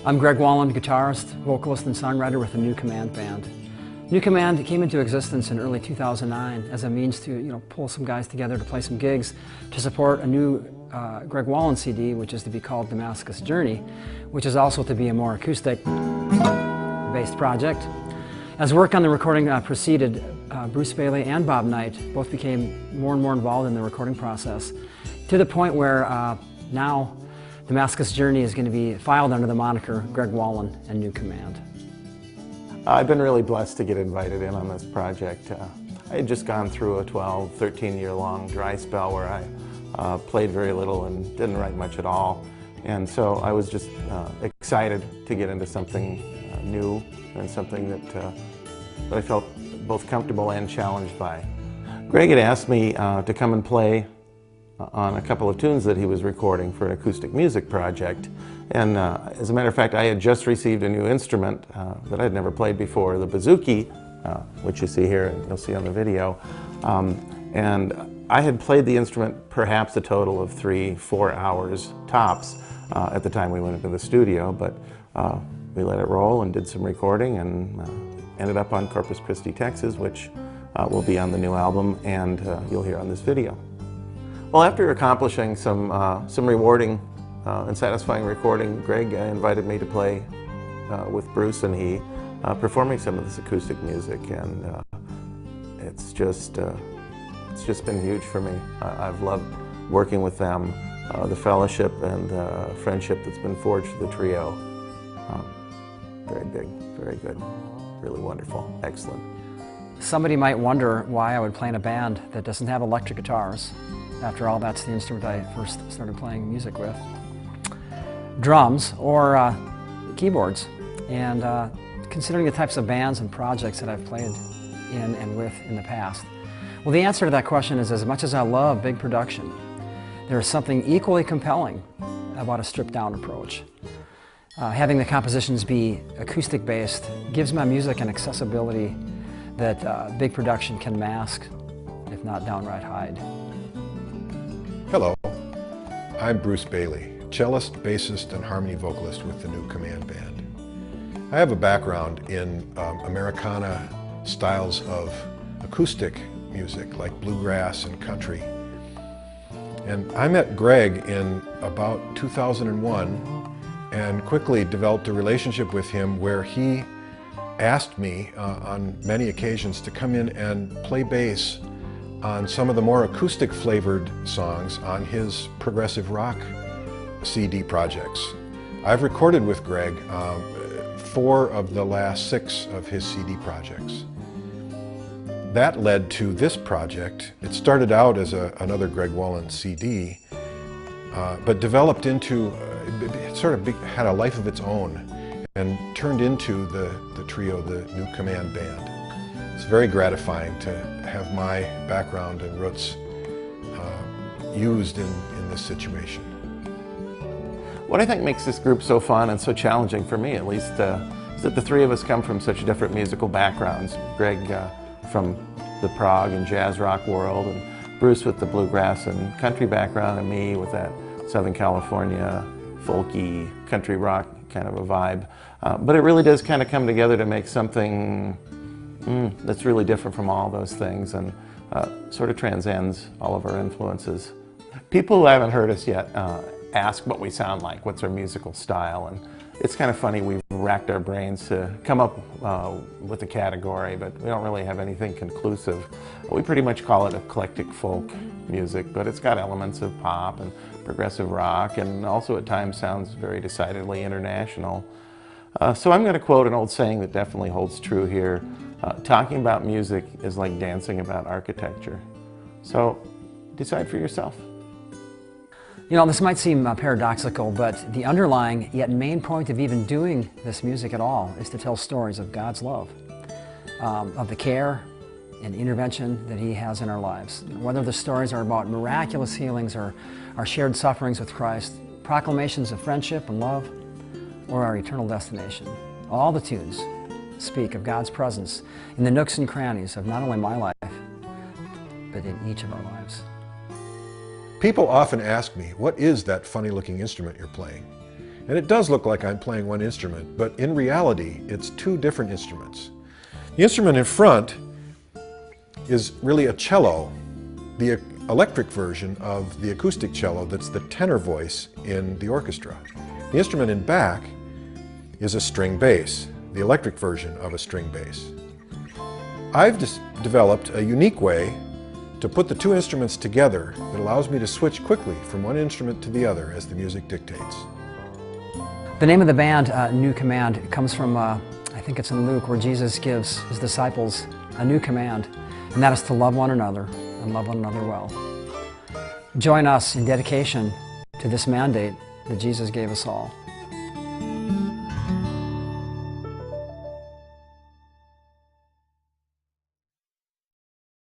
I'm Greg Wallen, guitarist, vocalist, and songwriter with the New Command Band. New Command came into existence in early 2009 as a means to pull some guys together to play some gigs to support a new Greg Wallen CD, which is to be called Damascus Journey, which is also to be a more acoustic-based project. As work on the recording proceeded, Bruce Bailey and Bob Knight both became more and more involved in the recording process, to the point where now Damascus Journey is going to be filed under the moniker Greg Wallen and New Command. I've been really blessed to get invited in on this project. I had just gone through a 12, 13-year-long dry spell where I played very little and didn't write much at all. And so I was just excited to get into something new and something that I felt both comfortable and challenged by. Greg had asked me to come and play on a couple of tunes that he was recording for an acoustic music project. And as a matter of fact, I had just received a new instrument that I'd never played before, the bouzouki, which you see here and you'll see on the video. And I had played the instrument perhaps a total of 3-4 hours tops at the time we went into the studio, but we let it roll and did some recording and ended up on Corpus Christi, Texas, which will be on the new album and you'll hear on this video. Well, after accomplishing some rewarding and satisfying recording, Greg invited me to play with Bruce and he, performing some of this acoustic music, and it's just been huge for me. I've loved working with them, the fellowship and friendship that's been forged for the trio. Very big, very good, really wonderful, excellent. Somebody might wonder why I would play in a band that doesn't have electric guitars. After all, that's the instrument I first started playing music with. Drums or keyboards. And considering the types of bands and projects that I've played in and with in the past. Well, the answer to that question is, as much as I love big production, there's something equally compelling about a stripped-down approach. Having the compositions be acoustic-based gives my music an accessibility that big production can mask, if not downright hide. Hello, I'm Bruce Bailey, cellist, bassist, and harmony vocalist with the New Command Band. I have a background in Americana styles of acoustic music like bluegrass and country. And I met Greg in about 2001 and quickly developed a relationship with him where he asked me on many occasions to come in and play bass on some of the more acoustic flavored songs on his progressive rock CD projects. I've recorded with Greg 4 of the last 6 of his CD projects. That led to this project. It started out as another Greg Wallen CD, but developed into, it sort of had a life of its own and turned into the trio, the New Command Band. It's very gratifying to have my background and roots used in this situation. What I think makes this group so fun and so challenging, for me at least, is that the three of us come from such different musical backgrounds. Greg from the prog and jazz rock world, and Bruce with the bluegrass and country background, and me with that Southern California folky country rock kind of a vibe. But it really does kind of come together to make something that's really different from all those things and sort of transcends all of our influences. People who haven't heard us yet ask what we sound like, what's our musical style, and it's kind of funny, we've racked our brains to come up with a category, but we don't really have anything conclusive. We pretty much call it eclectic folk music, but it's got elements of pop and progressive rock, and also at times sounds very decidedly international. So I'm going to quote an old saying that definitely holds true here. Talking about music is like dancing about architecture. So decide for yourself. You know, this might seem paradoxical, but the underlying yet main point of even doing this music at all is to tell stories of God's love, of the care and intervention that He has in our lives. Whether the stories are about miraculous healings or our shared sufferings with Christ, proclamations of friendship and love, or our eternal destination. All the tunes speak of God's presence in the nooks and crannies of not only my life, but in each of our lives. People often ask me, what is that funny looking instrument you're playing? And it does look like I'm playing one instrument, but in reality, it's two different instruments. The instrument in front is really a cello, the electric version of the acoustic cello that's the tenor voice in the orchestra. The instrument in back is a string bass, the electric version of a string bass. I've developed a unique way to put the two instruments together that allows me to switch quickly from one instrument to the other as the music dictates. The name of the band, New Command, comes from, I think it's in Luke, where Jesus gives his disciples a new command, and that is to love one another and love one another well. Join us in dedication to this mandate that Jesus gave us all.